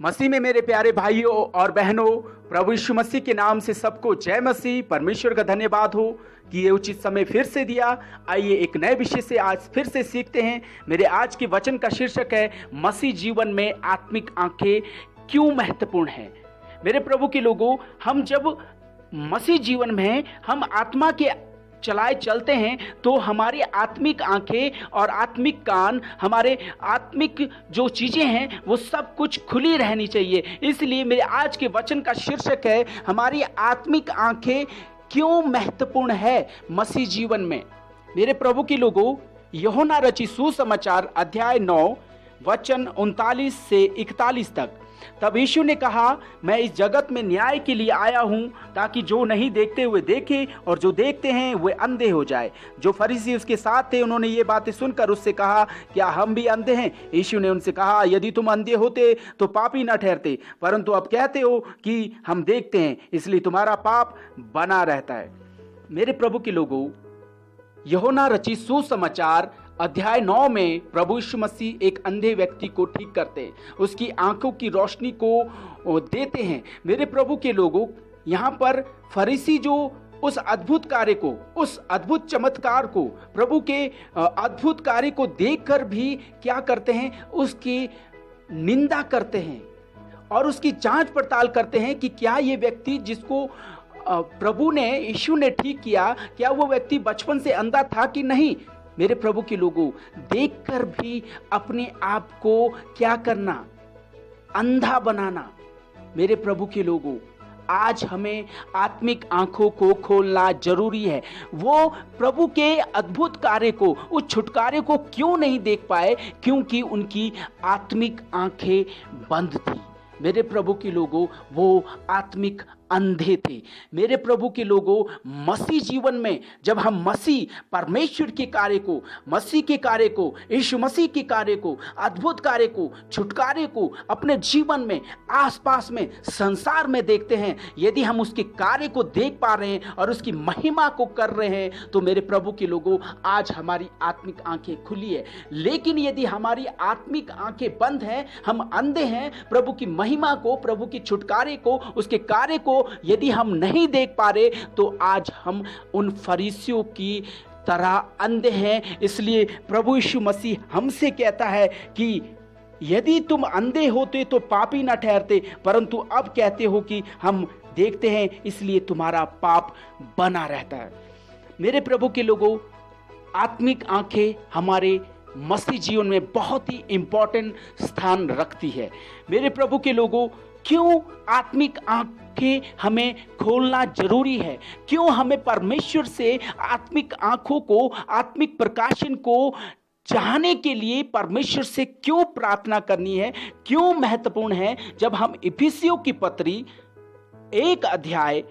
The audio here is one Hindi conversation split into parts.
मसीह में मेरे प्यारे भाइयों और बहनों, प्रभु यीशु मसीह के नाम से सबको जय मसीह। परमेश्वर का धन्यवाद हो कि ये उचित समय फिर से दिया। आइए एक नए विषय से आज फिर से सीखते हैं। मेरे आज के वचन का शीर्षक है मसीह जीवन में आत्मिक आंखें क्यों महत्वपूर्ण हैं। मेरे प्रभु के लोगों, हम जब मसीह जीवन में हैं, हम आत्मा के चलाए चलते हैं तो हमारी आत्मिक आंखें और आत्मिक कान, हमारे आत्मिक जो चीजें हैं वो सब कुछ खुली रहनी चाहिए। इसलिए मेरे आज के वचन का शीर्षक है हमारी आत्मिक आंखें क्यों महत्वपूर्ण है मसीह जीवन में। मेरे प्रभु के लोगों, यूहन्ना रचित सुसमाचार अध्याय 9 वचन 39 से 41 तक। तब यीशु ने कहा, मैं इस जगत में न्याय के लिए आया हूं ताकि जो नहीं देखते हुए देखे और जो देखते हैं वे अंधे हो जाए। जो फरीसी उसके साथ थे उन्होंने ये बातें सुनकर उससे कहा, क्या हम भी अंधे हैं? यीशु ने उनसे कहा, यदि तुम अंधे होते तो पापी न ठहरते, परंतु अब कहते हो कि हम देखते हैं, इसलिए तुम्हारा पाप बना रहता है। मेरे प्रभु के लोगों, यूहन्ना रचित सुसमाचार अध्याय 9 में प्रभु यीशु मसीह एक अंधे व्यक्ति को ठीक करते हैं, उसकी आंखों की रोशनी को देते हैं। मेरे प्रभु के लोगों, यहाँ पर फरीसी जो उस अद्भुत कार्य को, उस अद्भुत चमत्कार को, प्रभु के अद्भुत कार्य को देखकर भी क्या करते हैं, उसकी निंदा करते हैं और उसकी जांच पड़ताल करते हैं कि क्या ये व्यक्ति जिसको प्रभु ने, यीशु ने ठीक किया, क्या वो व्यक्ति बचपन से अंधा था कि नहीं। मेरे प्रभु के लोगों, देखकर भी अपने आप को क्या करना, अंधा बनाना। मेरे प्रभु के लोगों, आज हमें आत्मिक आंखों को खोलना जरूरी है। वो प्रभु के अद्भुत कार्य को, उस छुटकारे को क्यों नहीं देख पाए? क्योंकि उनकी आत्मिक आंखें बंद थी। मेरे प्रभु के लोगों, वो आत्मिक अंधे थे। मेरे प्रभु के लोगों, मसीह जीवन में जब हम मसीह परमेश्वर के कार्य को, मसीह के कार्य को, यीशु मसीह के कार्य को, अद्भुत कार्य को, छुटकारे को अपने जीवन में, आसपास में, संसार में देखते हैं, यदि हम उसके कार्य को देख पा रहे हैं और उसकी महिमा को कर रहे हैं, तो मेरे प्रभु के लोगों, आज हमारी आत्मिक आंखें खुली है। लेकिन यदि हमारी आत्मिक आंखें बंद हैं, हम अंधे हैं, प्रभु की महिमा को, प्रभु की छुटकारे को, उसके कार्य को यदि हम नहीं देख पा रहे, तो आज हम उन फरीसियों की तरह अंधे हैं। इसलिए प्रभु यीशु मसीह हमसे कहता है कि यदि तुम अंधे होते तो पापी न ठहरते, परंतु अब कहते हो कि हम देखते हैं, इसलिए तुम्हारा पाप बना रहता है। मेरे प्रभु के लोगों, आत्मिक आंखें हमारे मसीह जीवन में बहुत ही इंपॉर्टेंट स्थान रखती है। मेरे प्रभु के लोगों, क्यों आत्मिक आंखें हमें खोलना जरूरी है? क्यों हमें परमेश्वर से आत्मिक आंखों को, आत्मिक प्रकाशन को चाहने के लिए परमेश्वर से क्यों प्रार्थना करनी है? क्यों महत्वपूर्ण है? जब हम इफिसियों की पत्री 1 अध्याय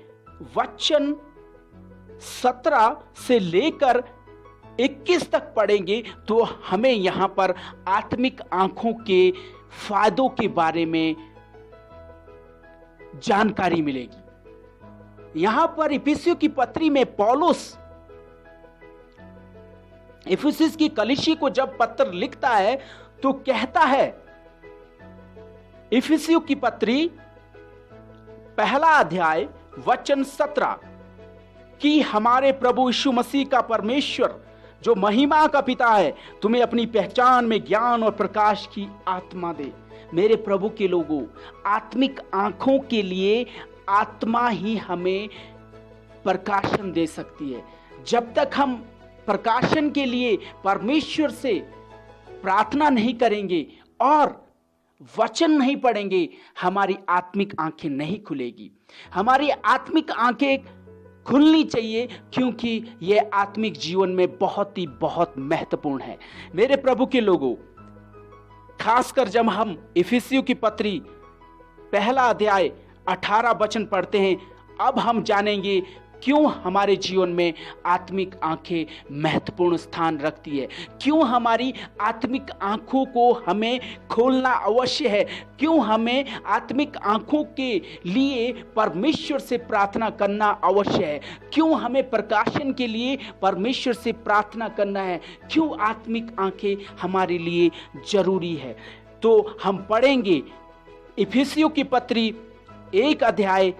वचन 17 से लेकर 21 तक पढ़ेंगे तो हमें यहाँ पर आत्मिक आंखों के फायदों के बारे में जानकारी मिलेगी। यहां पर इफिसियों की पत्री में पौलुस इफिसुस की कलीसिया को जब पत्र लिखता है तो कहता है, इफिसियों की पत्री 1 अध्याय वचन 17 कि हमारे प्रभु यीशु मसीह का परमेश्वर जो महिमा का पिता है, तुम्हें अपनी पहचान में ज्ञान और प्रकाश की आत्मा दे। मेरे प्रभु के लोगों, आत्मिक आंखों के लिए आत्मा ही हमें प्रकाशन दे सकती है। जब तक हम प्रकाशन के लिए परमेश्वर से प्रार्थना नहीं करेंगे और वचन नहीं पढ़ेंगे, हमारी आत्मिक आंखें नहीं खुलेगी। हमारी आत्मिक आंखें खुलनी चाहिए, क्योंकि यह आत्मिक जीवन में बहुत महत्वपूर्ण है। मेरे प्रभु के लोगों, खासकर जब हम इफिसियों की पत्री 1 अध्याय 18 वचन पढ़ते हैं, अब हम जानेंगे क्यों हमारे जीवन में आत्मिक आंखें महत्वपूर्ण स्थान रखती है, क्यों हमारी आत्मिक आंखों को हमें खोलना अवश्य है, क्यों हमें आत्मिक आंखों के लिए परमेश्वर से प्रार्थना करना अवश्य है, क्यों हमें प्रकाशन के लिए परमेश्वर से प्रार्थना करना है, क्यों आत्मिक आंखें हमारे लिए जरूरी है। तो हम पढ़ेंगे इफिसियों की पत्री 1 अध्याय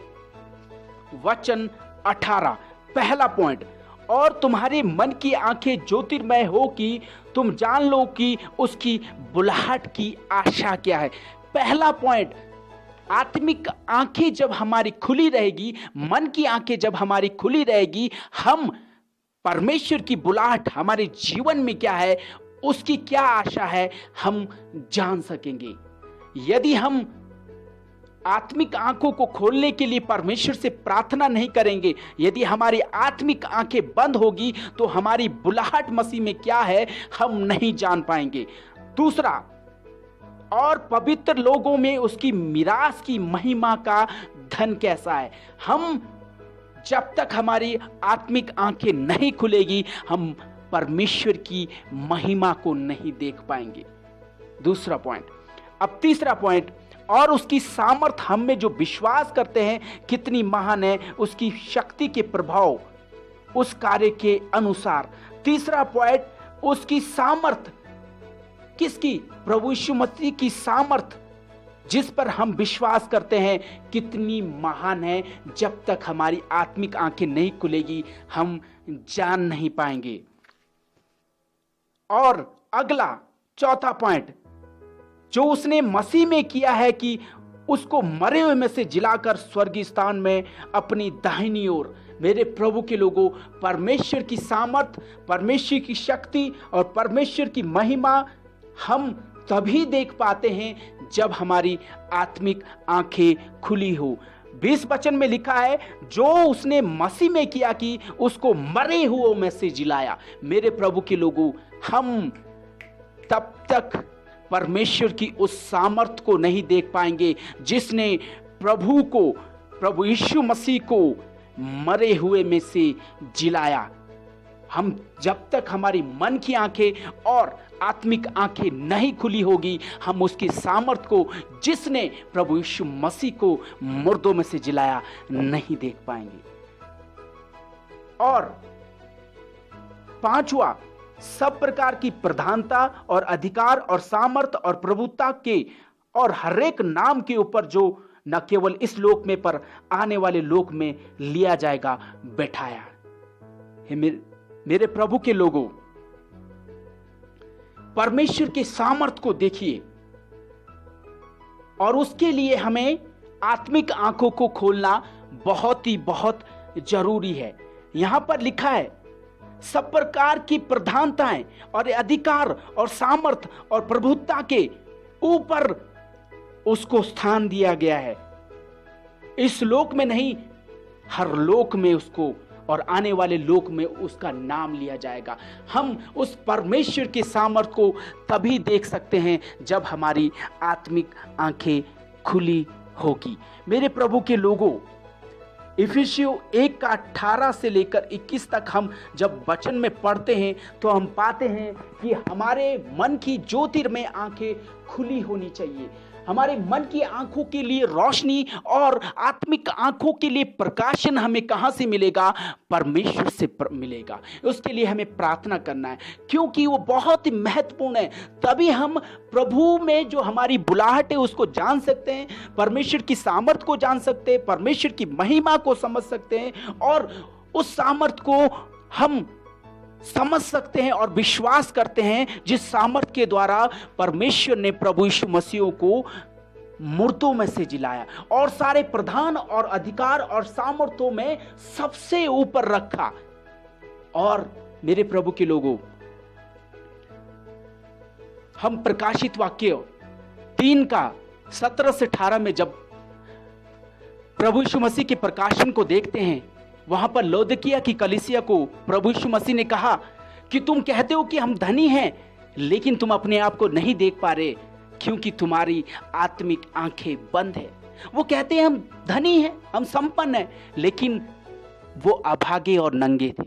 वचन 18, पहला पॉइंट, और तुम्हारे मन की आंखें ज्योतिर्मय हो कि तुम जान लो कि उसकी बुलाहट की आशा क्या है। पहला पॉइंट, आत्मिक आंखें जब हमारी खुली रहेगी, मन की आंखें जब हमारी खुली रहेगी, हम परमेश्वर की बुलाहट हमारे जीवन में क्या है, उसकी क्या आशा है, हम जान सकेंगे। यदि हम आत्मिक आंखों को खोलने के लिए परमेश्वर से प्रार्थना नहीं करेंगे, यदि हमारी आत्मिक आंखें बंद होगी, तो हमारी बुलाहट मसीह में क्या है हम नहीं जान पाएंगे। दूसरा, और पवित्र लोगों में उसकी मिरास की महिमा का धन कैसा है। हम जब तक हमारी आत्मिक आंखें नहीं खुलेगी, हम परमेश्वर की महिमा को नहीं देख पाएंगे। दूसरा पॉइंट। अब तीसरा पॉइंट, और उसकी सामर्थ हम में जो विश्वास करते हैं कितनी महान है, उसकी शक्ति के प्रभाव उस कार्य के अनुसार। तीसरा पॉइंट, उसकी सामर्थ, किसकी? प्रभु यीशु मसीह की सामर्थ जिस पर हम विश्वास करते हैं कितनी महान है। जब तक हमारी आत्मिक आंखें नहीं खुलेगी, हम जान नहीं पाएंगे। और अगला चौथा पॉइंट, जो उसने मसीह में किया है कि उसको मरे हुए में से जिलाकर स्वर्गीय स्थान में अपनी दाहिनी ओर। मेरे प्रभु के लोगों, परमेश्वर की सामर्थ, परमेश्वर की शक्ति और परमेश्वर की महिमा हम तभी देख पाते हैं जब हमारी आत्मिक आंखें खुली हो। 20 वचन में लिखा है, जो उसने मसीह में किया कि उसको मरे हुओं में से जिलाया। मेरे प्रभु के लोगों, हम तब तक परमेश्वर की उस सामर्थ को नहीं देख पाएंगे जिसने प्रभु यीशु मसीह को मरे हुए में से जिलाया। हम जब तक हमारी मन की आंखें और आत्मिक आंखें नहीं खुली होगी, हम उसकी सामर्थ को, जिसने प्रभु यीशु मसीह को मुर्दों में से जिलाया, नहीं देख पाएंगे। और पांचवा, सब प्रकार की प्रधानता और अधिकार और सामर्थ और प्रभुता के और हर एक नाम के ऊपर जो न केवल इस लोक में पर आने वाले लोक में लिया जाएगा, बैठाया है। मेरे प्रभु के लोगों, परमेश्वर के सामर्थ को देखिए, और उसके लिए हमें आत्मिक आंखों को खोलना बहुत जरूरी है। यहां पर लिखा है, सब प्रकार की प्रधानताएं और अधिकार और सामर्थ और प्रभुता के ऊपर उसको स्थान दिया गया है। इस लोक में नहीं, हर लोक में उसको और आने वाले लोक में उसका नाम लिया जाएगा। हम उस परमेश्वर के सामर्थ को तभी देख सकते हैं जब हमारी आत्मिक आंखें खुली होगी। मेरे प्रभु के लोगों, इफिसियों 1 का 18 से लेकर 21 तक हम जब वचन में पढ़ते हैं तो हम पाते हैं कि हमारे मन की ज्योतिर्मय आंखें खुली होनी चाहिए। हमारे मन की आंखों के लिए रोशनी और आत्मिक आंखों के लिए प्रकाशन हमें कहां से मिलेगा? परमेश्वर से मिलेगा। उसके लिए हमें प्रार्थना करना है, क्योंकि वो बहुत ही महत्वपूर्ण है। तभी हम प्रभु में जो हमारी बुलाहट है उसको जान सकते हैं, परमेश्वर की सामर्थ को जान सकते हैं, परमेश्वर की महिमा को समझ सकते हैं, और उस सामर्थ को हम समझ सकते हैं और विश्वास करते हैं जिस सामर्थ के द्वारा परमेश्वर ने प्रभु यीशु मसीह को मुर्दों में से जिलाया और सारे प्रधान और अधिकार और सामर्थों में सबसे ऊपर रखा। और मेरे प्रभु के लोगों, हम प्रकाशित वाक्य 3 का 17 से 18 में जब प्रभु यीशु मसीह के प्रकाशन को देखते हैं, वहां पर लौदकिया की कलीसिया को प्रभु यीशु मसीह ने कहा कि तुम कहते हो कि हम धनी हैं, लेकिन तुम अपने आप को नहीं देख पा रहे क्योंकि तुम्हारी आत्मिक आंखें बंद है। वो कहते हैं हम धनी हैं, हम संपन्न हैं, लेकिन वो अभागे और नंगे थे।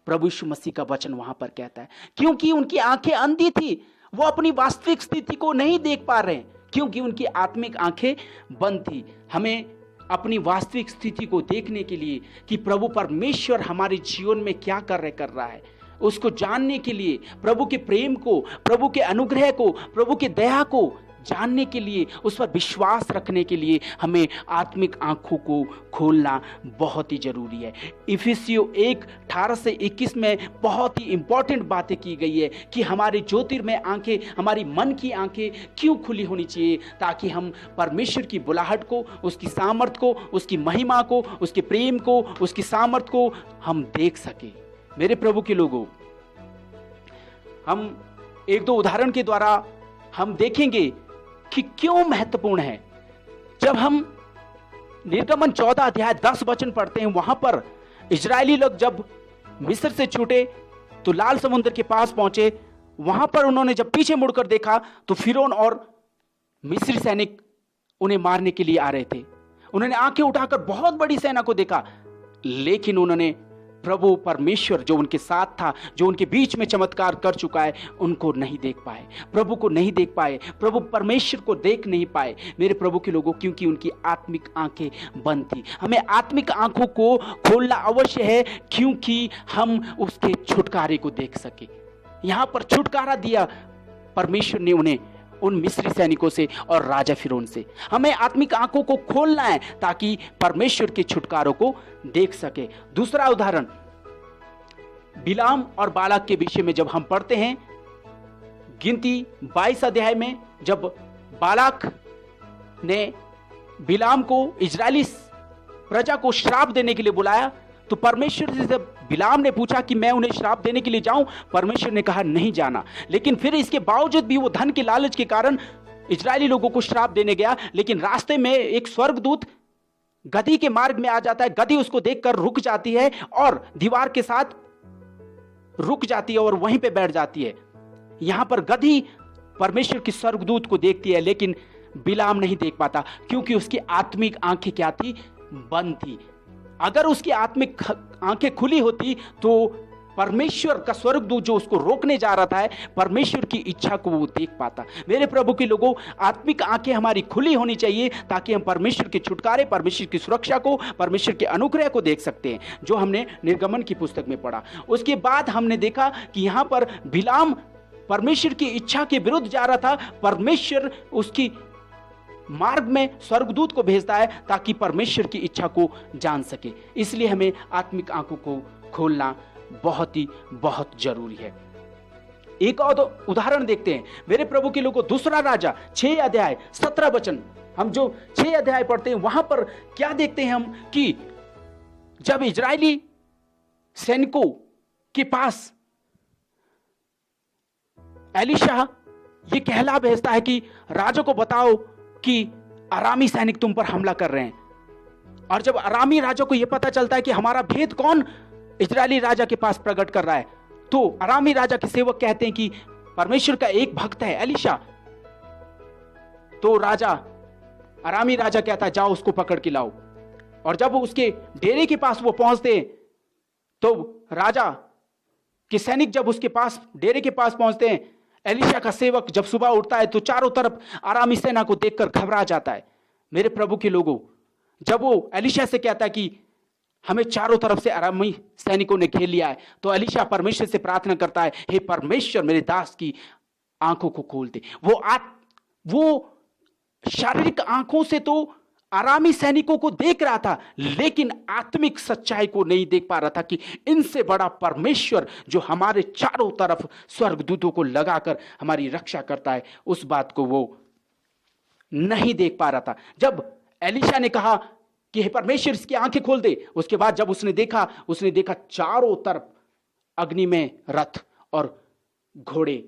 प्रभु यीशु मसीह का वचन वहां पर कहता है, क्योंकि उनकी आंखें अंधी थी, वो अपनी वास्तविक स्थिति को नहीं देख पा रहे क्योंकि उनकी आत्मिक आंखें बंद थी। हमें अपनी वास्तविक स्थिति को देखने के लिए कि प्रभु परमेश्वर हमारे जीवन में क्या कर रहा है, उसको जानने के लिए, प्रभु के प्रेम को, प्रभु के अनुग्रह को, प्रभु के दया को जानने के लिए, उस पर विश्वास रखने के लिए हमें आत्मिक आंखों को खोलना बहुत ही जरूरी है। इफिसियों 1:18 से 21 में बहुत ही इंपॉर्टेंट बातें की गई है कि हमारे ज्योतिर्मय आंखें, हमारी मन की आंखें क्यों खुली होनी चाहिए, ताकि हम परमेश्वर की बुलाहट को, उसकी सामर्थ को, उसकी महिमा को, उसके प्रेम को, उसकी सामर्थ को हम देख सके। मेरे प्रभु के लोगों, हम एक दो उदाहरण के द्वारा हम देखेंगे कि क्यों महत्वपूर्ण है। जब हम निर्गमन 14 अध्याय 10 वचन पढ़ते हैं, वहां पर इजरायली लोग जब मिस्र से छूटे तो लाल समुद्र के पास पहुंचे। वहां पर उन्होंने जब पीछे मुड़कर देखा तो फिरौन और मिस्री सैनिक उन्हें मारने के लिए आ रहे थे। उन्होंने आंखें उठाकर बहुत बड़ी सेना को देखा, लेकिन उन्होंने प्रभु परमेश्वर जो उनके साथ था, जो उनके बीच में चमत्कार कर चुका है, उनको नहीं देख पाए, प्रभु को नहीं देख पाए, प्रभु परमेश्वर को देख नहीं पाए। मेरे प्रभु के लोगों, क्योंकि उनकी आत्मिक आंखें बंद थी। हमें आत्मिक आंखों को खोलना अवश्य है, क्योंकि हम उसके छुटकारे को देख सके। यहां पर छुटकारा दिया परमेश्वर ने उन्हें, उन मिस्री सैनिकों से और राजा फिरौन से। हमें आत्मिक आंखों को खोलना है ताकि परमेश्वर के छुटकारों को देख सके। दूसरा उदाहरण बिलाम और बालाक के विषय में जब हम पढ़ते हैं, गिनती 22 अध्याय में, जब बालाक ने बिलाम को, इजरायली प्रजा को श्राप देने के लिए बुलाया, तो परमेश्वर से जब बिलाम ने पूछा कि मैं उन्हें श्राप देने के लिए जाऊं, परमेश्वर ने कहा नहीं जाना। लेकिन फिर इसके बावजूद भी वो धन के लालच के कारण इजरायली लोगों को श्राप देने गया। लेकिन रास्ते में एक स्वर्गदूत गधी के मार्ग में आ जाता है। गधी उसको देखकर रुक जाती है और दीवार के साथ रुक जाती है और वहीं पे बैठ जाती है। यहां पर गधी परमेश्वर की स्वर्गदूत को देखती है, लेकिन बिलाम नहीं देख पाता, क्योंकि उसकी आत्मिक आंखें क्या थी? बंद थी। अगर उसकी आत्मिक आंखें खुली होती तो परमेश्वर का स्वर्गदूत जो उसको रोकने जा रहा था, परमेश्वर की इच्छा को वो देख पाता। मेरे प्रभु के लोगों, आत्मिक आंखें हमारी खुली होनी चाहिए ताकि हम परमेश्वर के छुटकारे, परमेश्वर की सुरक्षा को, परमेश्वर के अनुग्रह को देख सकते हैं, जो हमने निर्गमन की पुस्तक में पढ़ा। उसके बाद हमने देखा कि यहां पर बिलाम परमेश्वर की इच्छा के विरुद्ध जा रहा था। परमेश्वर उसकी मार्ग में स्वर्गदूत को भेजता है ताकि परमेश्वर की इच्छा को जान सके। इसलिए हमें आत्मिक आंखों को खोलना बहुत जरूरी है। एक और उदाहरण देखते हैं मेरे प्रभु के लोगों, दूसरा राजा 6 अध्याय 17 वचन। हम जो 6 अध्याय पढ़ते हैं वहां पर क्या देखते हैं हम कि जब इजरायली सैनिकों के पास एलीशा ये कहला भेजता है कि राजा को बताओ कि अरामी सैनिक तुम पर हमला कर रहे हैं। और जब अरामी राजा को यह पता चलता है कि हमारा भेद कौन इजरायली राजा के पास प्रकट कर रहा है, तो अरामी राजा के सेवक कहते हैं कि परमेश्वर का एक भक्त है एलीशा। तो अरामी राजा कहता है जाओ उसको पकड़ के लाओ। और जब उसके डेरे के पास वो पहुंचते हैं, तो राजा के सैनिक जब उसके पास, डेरे के पास पहुंचते हैं, एलीशा का सेवक जब सुबह उठता है तो चारों तरफ अरामी सेना को देखकर घबरा जाता है। मेरे प्रभु के लोगों, जब वो एलीशा से कहता है कि हमें चारों तरफ से अरामी सैनिकों ने घेर लिया है, तो एलीशा परमेश्वर से प्रार्थना करता है, हे परमेश्वर मेरे दास की आंखों को खोल दे। वो शारीरिक आंखों से तो अरामी सैनिकों को देख रहा था, लेकिन आत्मिक सच्चाई को नहीं देख पा रहा था कि इनसे बड़ा परमेश्वर जो हमारे चारों तरफ स्वर्गदूतों को लगाकर हमारी रक्षा करता है, उस बात को वो नहीं देख पा रहा था। जब एलीशा ने कहा कि हे परमेश्वर इसकी आंखें खोल दे, उसके बाद जब उसने देखा चारों तरफ अग्नि में रथ और घोड़े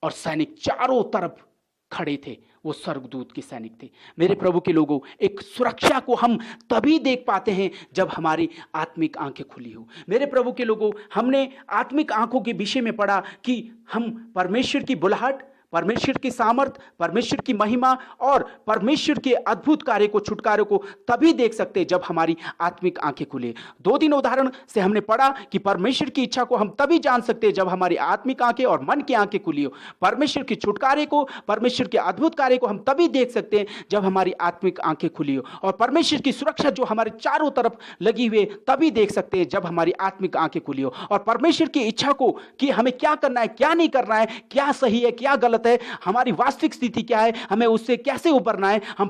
और सैनिक चारों तरफ खड़े थे। वो स्वर्गदूत के सैनिक थे। मेरे प्रभु के लोगों, एक सुरक्षा को हम तभी देख पाते हैं जब हमारी आत्मिक आंखें खुली हो। मेरे प्रभु के लोगों, हमने आत्मिक आंखों के विषय में पढ़ा कि हम परमेश्वर की बुलाहट, परमेश्वर की सामर्थ, परमेश्वर की महिमा और परमेश्वर के अद्भुत कार्य को, छुटकारे को तभी देख सकते हैं जब हमारी आत्मिक आंखें खुले। 2-3 उदाहरण से हमने पढ़ा कि परमेश्वर की इच्छा को हम तभी जान सकते हैं जब हमारी आत्मिक आंखें और मन की आंखें खुली हो। परमेश्वर के छुटकारे को, परमेश्वर के अद्भुत कार्य को हम तभी देख सकते हैं जब हमारी आत्मिक आंखें खुली हो। और परमेश्वर की सुरक्षा जो हमारे चारों तरफ लगी हुई है तभी देख सकते हैं जब हमारी आत्मिक आंखें खुली हो। और परमेश्वर की इच्छा को कि हमें क्या करना है, क्या नहीं करना है, क्या सही है, क्या गलत गलत है, हमारी वास्तविक स्थिति क्या है, हमें उससे कैसे उबरना है। हम